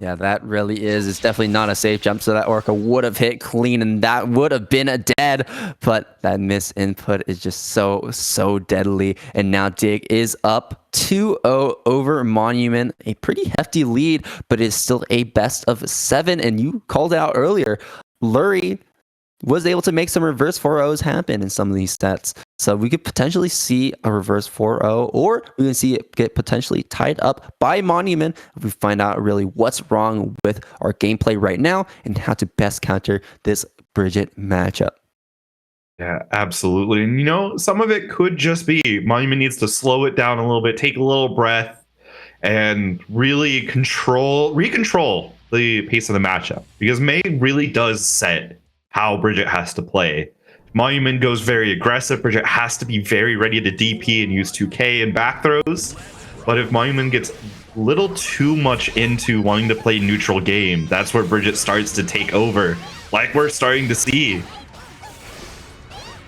Yeah, that really is. It's definitely not a safe jump. So that Orca would have hit clean and that would have been a dead. But that miss input is just so deadly. And now Dig is up 2-0 over Monument. A pretty hefty lead, but it's still a best of 7. And you called it out earlier. Lurie was able to make some reverse 4-0s happen in some of these sets. So we could potentially see a reverse 4-0, or we can see it get potentially tied up by Monument if we find out really what's wrong with our gameplay right now and how to best counter this Bridget matchup. Yeah, absolutely. And, you know, some of it could just be Monument needs to slow it down a little bit, take a little breath, and really recontrol the pace of the matchup. Because May really does set how Bridget has to play. Monument goes very aggressive. Bridget has to be very ready to DP and use 2K and back throws. But if Monument gets a little too much into wanting to play neutral game, that's where Bridget starts to take over, like we're starting to see.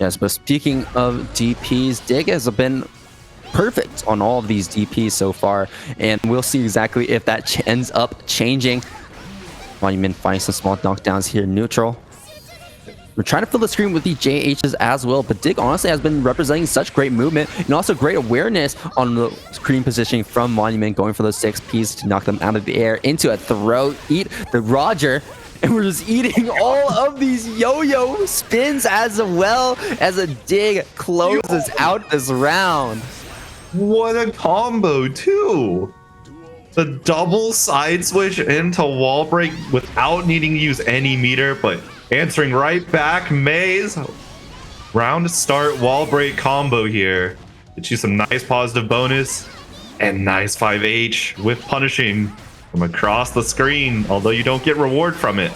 Yes, but speaking of DPs, Dig has been perfect on all of these DPs so far, and we'll see exactly if that ends up changing. Monument finds some small knockdowns here neutral. We're trying to fill the screen with the JHs as well, but Dig honestly has been representing such great movement and also great awareness on the screen positioning from Monument, going for those 6Ps to knock them out of the air into a throw, eat the Roger, and we're just eating all of these yo-yo spins as well as a Dig closes out this round. What a combo, too! The double side switch into wall break without needing to use any meter, but answering right back. Maze round start wall break combo here. Get you some nice positive bonus and nice 5H with punishing from across the screen, although you don't get reward from it.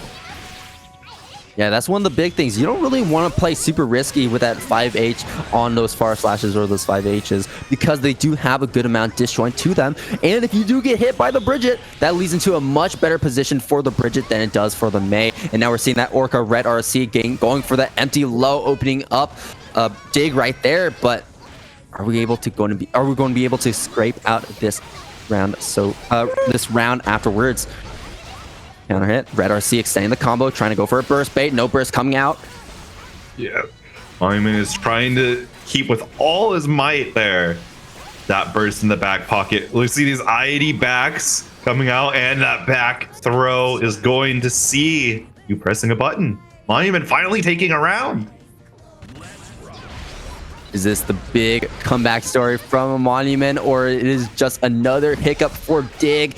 Yeah, that's one of the big things. You don't really want to play super risky with that 5H on those far slashes or those 5Hs because they do have a good amount disjoint to them. And if you do get hit by the Bridget, that leads into a much better position for the Bridget than it does for the Mei. And now we're seeing that Orca Red RC going for that empty low, opening up Dig right there. But are we going to be able to scrape out this round? So this round afterwards. Counter hit. Red RC extending the combo, trying to go for a burst bait. No burst coming out. Yeah. Monument is trying to keep with all his might there. That burst in the back pocket. We see these IAD backs coming out, and that back throw is going to see you pressing a button. Monument finally taking a round. Is this the big comeback story from a Monument, or it is just another hiccup for Dig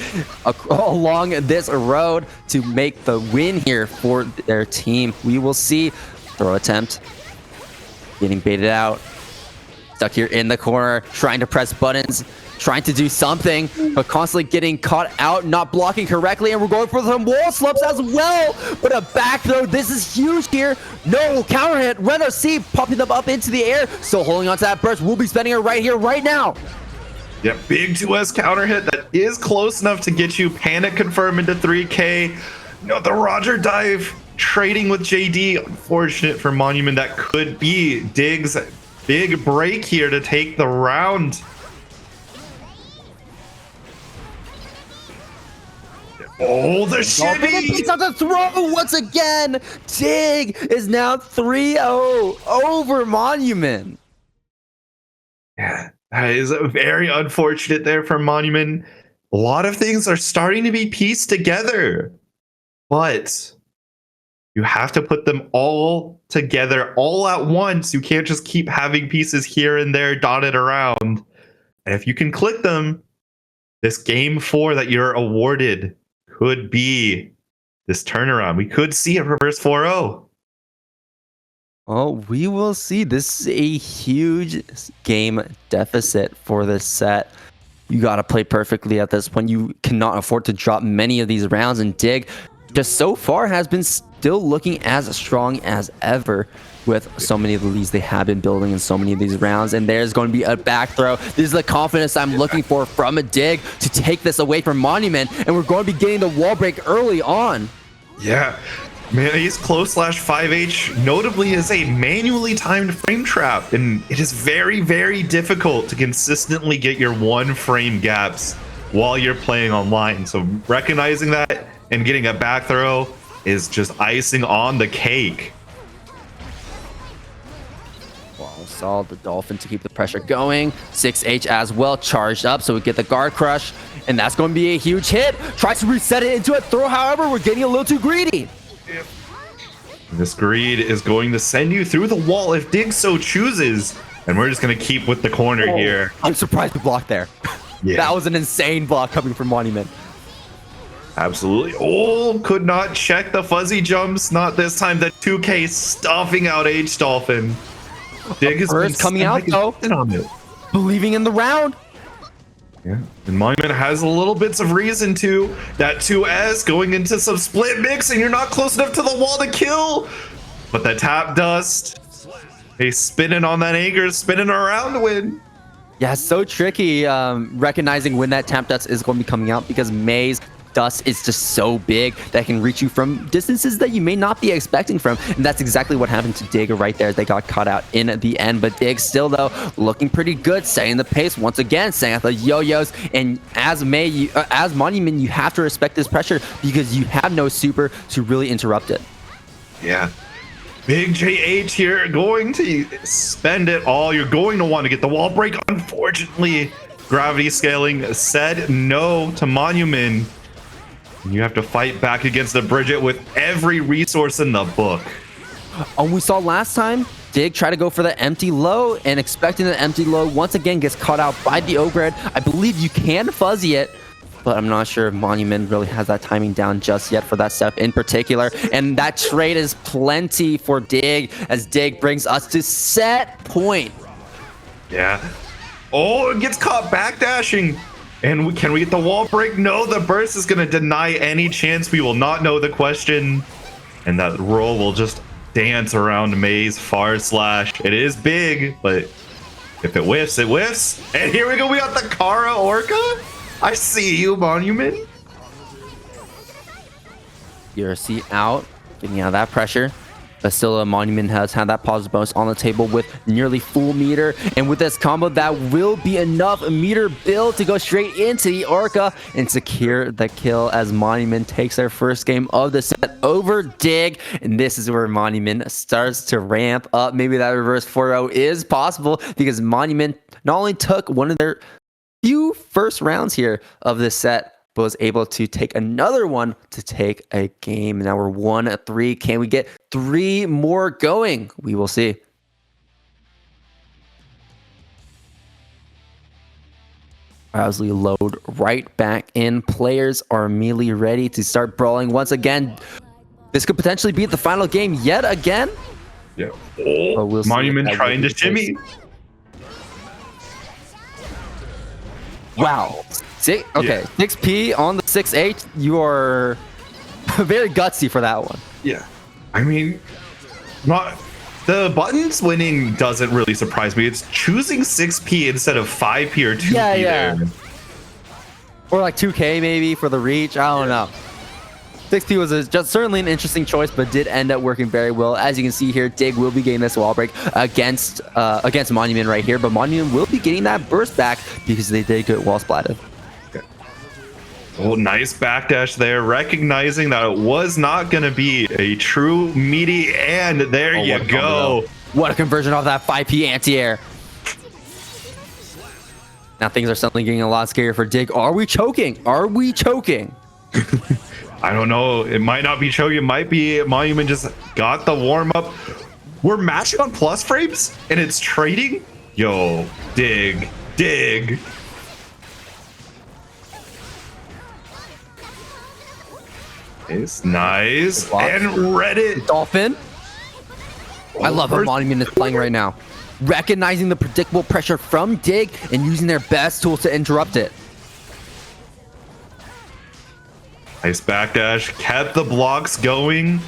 along this road to make the win here for their team? We will see. Throw attempt. Getting baited out. Stuck here in the corner, trying to press buttons, trying to do something, but constantly getting caught out, not blocking correctly, and we're going for some wall slumps as well. But a back throw, this is huge here. No counter hit. Red RC popping them up into the air, still holding on to that burst. We'll be spending it right here, right now. Yep, big 2S counter hit that is close enough to get you panic confirm into 3K. No, the Roger dive trading with JD. Unfortunate for Monument. That could be Dig's big break here to take the round. Oh, the shimmy! Picks out the throw once again. Dig is now 3-0 over Monument. Yeah, that is very unfortunate there for Monument. A lot of things are starting to be pieced together, but you have to put them all together all at once. You can't just keep having pieces here and there dotted around. And if you can click them, this game 4 that you're awarded could be this turnaround. We could see a reverse 4-0. Oh, we will see. This is a huge game deficit for this set. You got to play perfectly at this point. You cannot afford to drop many of these rounds, and Dig just so far has been still looking as strong as ever with so many of the leads they have been building in so many of these rounds. And there's going to be a back throw. This is the confidence I'm looking for from a Dig to take this away from Monument, and we're going to be getting the wall break early on. Yeah, man, he's close /5H notably is a manually timed frame trap, and it is very, very difficult to consistently get your 1 frame gaps while you're playing online. So recognizing that, and getting a back throw is just icing on the cake. Well, saw the Dolphin to keep the pressure going. 6H as well, charged up, so we get the guard crush, and that's going to be a huge hit. Tries to reset it into a throw, however, we're getting a little too greedy. This greed is going to send you through the wall if Dig so chooses, and we're just going to keep with the corner here. I'm surprised we blocked there. Yeah. That was an insane block coming from Monument. Absolutely. Oh, could not check the fuzzy jumps. Not this time. The 2K stuffing out H Dolphin. Dig has been coming out though. On it. Believing in the round. Yeah. And Monument has a little bits of reason to. That 2S going into some split mix, and you're not close enough to the wall to kill. But the tap dust. He's spinning on that Aegis, spinning around to win. Yeah, it's so tricky recognizing when that tap dust is going to be coming out because May's dust is just so big that can reach you from distances that you may not be expecting from. And that's exactly what happened to Dig right there. They got caught out in the end, but Dig still, though, looking pretty good, setting the pace once again, setting up the yo-yos. And as as Monument, you have to respect this pressure because you have no super to really interrupt it. Yeah. Big JH here going to spend it all. You're going to want to get the wall break. Unfortunately, gravity scaling said no to Monument. You have to fight back against the Bridget with every resource in the book. We saw last time, Dig try to go for the empty low, and expecting the empty low once again gets caught out by the Ogre. I believe you can fuzzy it, but I'm not sure if Monument really has that timing down just yet for that step in particular. And that trade is plenty for Dig as Dig brings us to set point. Yeah. Oh, it gets caught backdashing. And can we get the wall break? No, the burst is going to deny any chance. We will not know the question. And that roll will just dance around May's far slash. It is big, but if it whiffs, it whiffs. And here we go. We got the Kara Orca. I see you, Monument. URC out, getting out of that pressure. But still, a Monument has had that positive bonus on the table with nearly full meter. And with this combo, that will be enough meter build to go straight into the Orca and secure the kill as Monument takes their first game of the set over Dig. And this is where Monument starts to ramp up. Maybe that reverse 4-0 is possible because Monument not only took one of their few first rounds here of this set, but was able to take another one to take a game. Now we're 1-3. Can we get 3 more going? We will see. Rousley load right back in. Players are immediately ready to start brawling once again. This could potentially be the final game yet again. Yeah. Oh, we'll Monument trying to shimmy. Wow. Okay, yeah. 6P on the 6H. You are very gutsy for that one. Yeah. I mean, the buttons winning doesn't really surprise me. It's choosing 6P instead of 5P or 2P there. Or like 2K maybe for the reach. I don't know. 6P was just certainly an interesting choice, but did end up working very well. As you can see here, Dig will be getting this wall break against Monument right here, but Monument will be getting that burst back because they did get wall splatted. Oh, nice backdash there, recognizing that it was not going to be a true meaty, and there you go. What a conversion off that 5P anti-air. Now things are suddenly getting a lot scarier for Dig. Are we choking? Are we choking? I don't know. It might not be choking. It might be Monument just got the warm-up. We're matching on plus frames, and it's trading? Yo, Dig. It's nice. And Reddit. Dolphin. I love how Monument is playing right now. Recognizing the predictable pressure from Dig and using their best tools to interrupt it. Nice backdash. Kept the blocks going.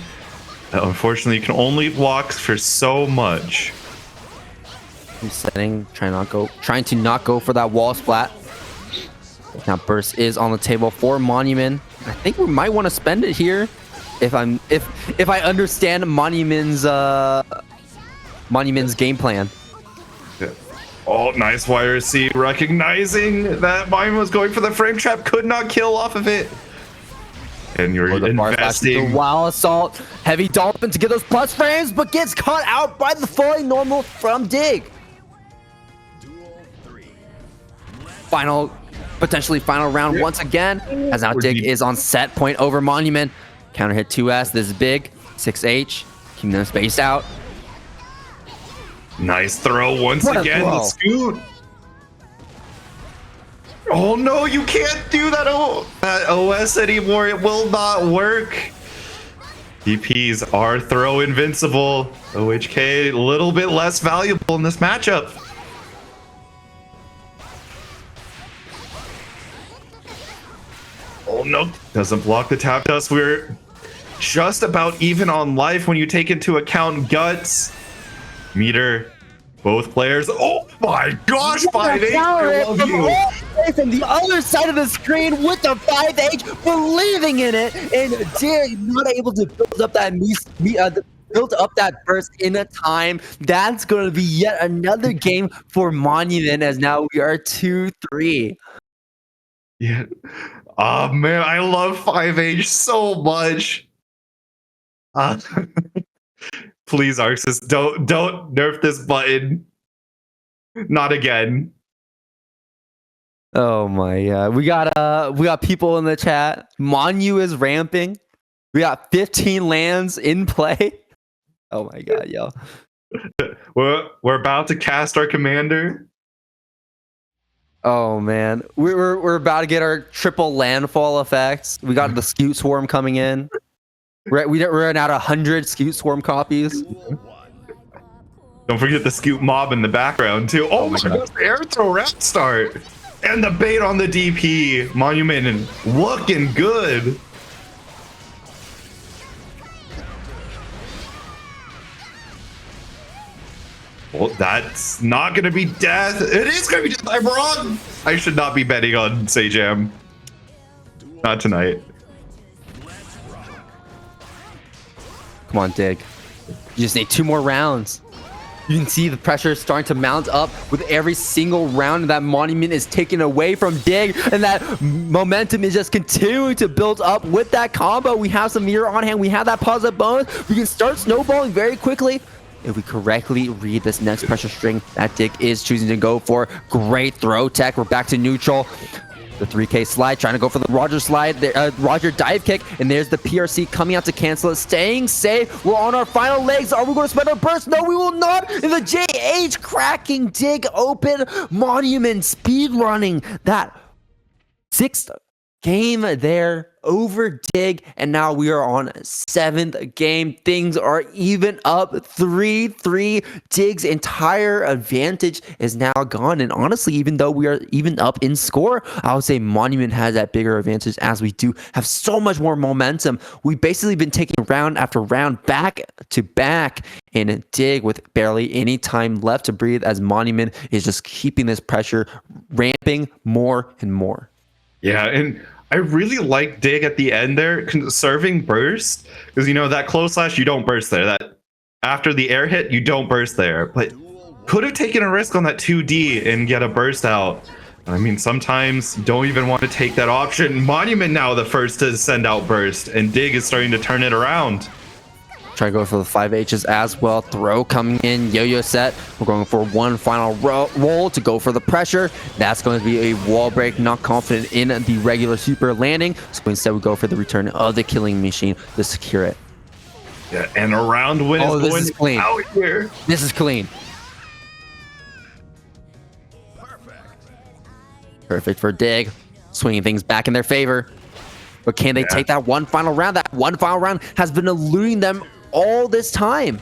Unfortunately, you can only block for so much. Resetting, trying to not go for that wall splat. Now burst is on the table for Monument. I think we might want to spend it here if I understand Monument's game plan. Yeah. Oh, nice YRC, recognizing that Monument was going for the frame trap, could not kill off of it. And you're The bar flash, the investing. wild assault, heavy dolphin to get those plus frames, but gets caught out by the fully normal from Dig. Potentially final round once again, as now Dig is on set point over Monument. Counter hit 2S, this is big. 6H, keeping them spaced out. Nice throw once again. Throw. The scoot. Oh no, you can't do that, that OS anymore. It will not work. DPs are throw invincible. OHK a little bit less valuable in this matchup. Oh no, doesn't block the tap dust. We're just about even on life when you take into account guts. Meter, both players. Oh my gosh, 5H, I love you. From the other side of the screen with the 5H, believing in it, and Dig not able to build up that build up that burst in a time. That's going to be yet another game for Monument, as now we are 2-3. Yeah. Oh man, I love 5H so much. Please, Arxis, don't nerf this button. Not again. Oh my god. We got people in the chat. Monu is ramping. We got 15 lands in play. Oh my god, yo. We're about to cast our commander. Oh man. We're about to get our triple landfall effects. We got the Scoot Swarm coming in. We're at 100 Scoot Swarm copies. Don't forget the Scoot Mob in the background too. Oh my god, air throw rat start. And the bait on the DP. Monument and looking good. Well, that's not going to be death. It is going to be death. I'm wrong. I should not be betting on Sajam. Not tonight. Come on, Dig. You just need 2 more rounds. You can see the pressure starting to mount up with every single round that Monument is taken away from Dig, and that momentum is just continuing to build up with that combo. We have some mirror on hand. We have that positive bonus. We can start snowballing very quickly if we correctly read this next pressure string that Dig is choosing to go for. Great throw tech. We're back to neutral. The 3K slide, trying to go for the Roger slide, Roger dive kick, and there's the PRC coming out to cancel it, staying safe. We're on our final legs. Are we going to spend our burst? No, we will not. And the JH cracking Dig open. Monument speed running that 6th game there over Dig, and now we are on 7th game. Things are even up 3-3. Dig's entire advantage is now gone, and honestly, even though we are even up in score, I would say Monument has that bigger advantage, as we do have so much more momentum. We've basically been taking round after round back to back, and Dig with barely any time left to breathe, as Monument is just keeping this pressure ramping more and more. Yeah, and I really like Dig at the end there, conserving burst, because you know that close slash, you don't burst there. That after the air hit, you don't burst there. But could have taken a risk on that 2D and get a burst out. I mean, sometimes you don't even want to take that option. Monument now the first to send out burst, and Dig is starting to turn it around. Try to go for the 5Hs as well. Throw coming in, yo-yo set. We're going for one final roll to go for the pressure. That's going to be a wall break. Not confident in the regular super landing, so instead we go for the return of the killing machine to secure it. Yeah, and around win is this is clean. Out here. This is clean. Perfect for Dig. Swinging things back in their favor. But can they take that one final round? That one final round has been eluding them all this time.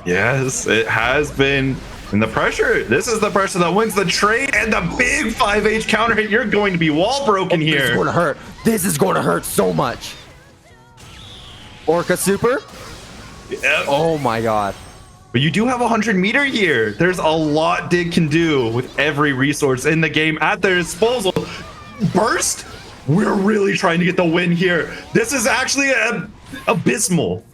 Yes, it has been. And the pressure, this is the pressure that wins the trade, and the big 5H counter hit. You're going to be wall broken here. This is going to hurt. This is going to hurt so much. Orca super. Yep. Oh my god. But you do have 100 meter here. There's a lot Dig can do with every resource in the game at their disposal. Burst? We're really trying to get the win here. This is actually abysmal.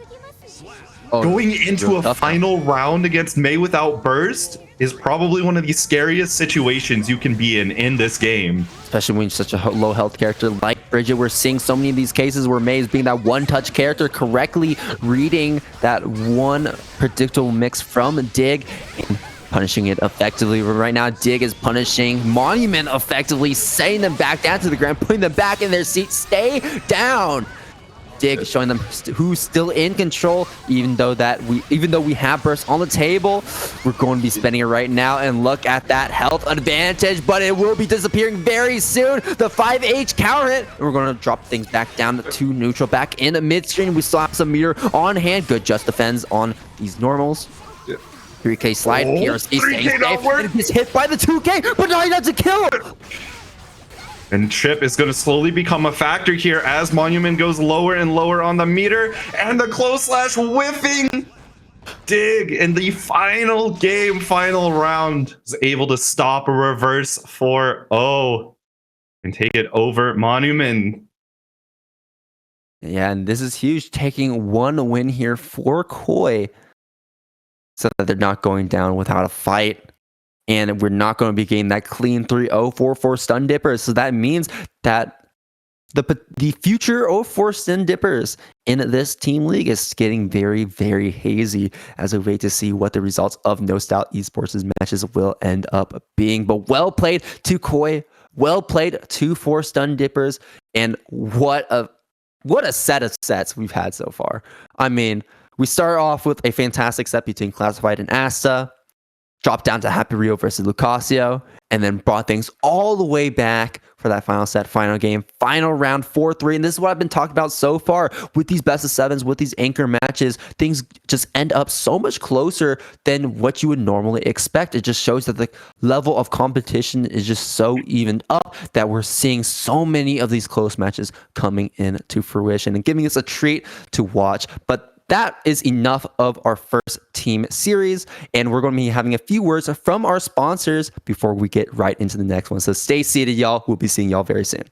Oh, Going into real a tough now. final round against May without burst is probably one of the scariest situations you can be in this game. Especially when you're such a low health character like Bridget. We're seeing so many of these cases where May is being that one-touch character, correctly reading that one predictable mix from Dig and punishing it effectively. Right now, Dig is punishing Monument effectively, sending them back down to the ground, putting them back in their seat. Stay down. Dig showing them who's still in control, even though we have burst on the table. We're going to be spending it right now, and look at that health advantage, but it will be disappearing very soon. The 5H counter hit, and we're going to drop things back down to neutral, back in the mid-screen. We still have some meter on hand. Good just defends on these normals. 3K slide, PRC staying safe, and gets hit by the 2K, but now he does a kill. And Trip is going to slowly become a factor here as Monument goes lower and lower on the meter. And the close slash whiffing Dig in the final game, final round, is able to stop a reverse 4-0 and take it over Monument. Yeah, and this is huge, taking one win here for Koi so that they're not going down without a fight. And we're not going to be getting that clean 3-0 4-4 stun dippers. So that means that the future 0-4 stun dippers in this team league is getting very, very hazy as we wait to see what the results of No Style Esports' matches will end up being. But well played to Koi, well played to 4 stun dippers, and what a set of sets we've had so far. I mean, we start off with a fantastic set between Classified and Asta, dropped down to Happy Rio versus Lucasio, and then brought things all the way back for that final set, final game, final round 4-3. And this is what I've been talking about so far with these best of sevens, with these anchor matches. Things just end up so much closer than what you would normally expect. It just shows that the level of competition is just so evened up that we're seeing so many of these close matches coming into fruition and giving us a treat to watch. But that is enough of our first team series, and we're going to be having a few words from our sponsors before we get right into the next one. So stay seated, y'all. We'll be seeing y'all very soon.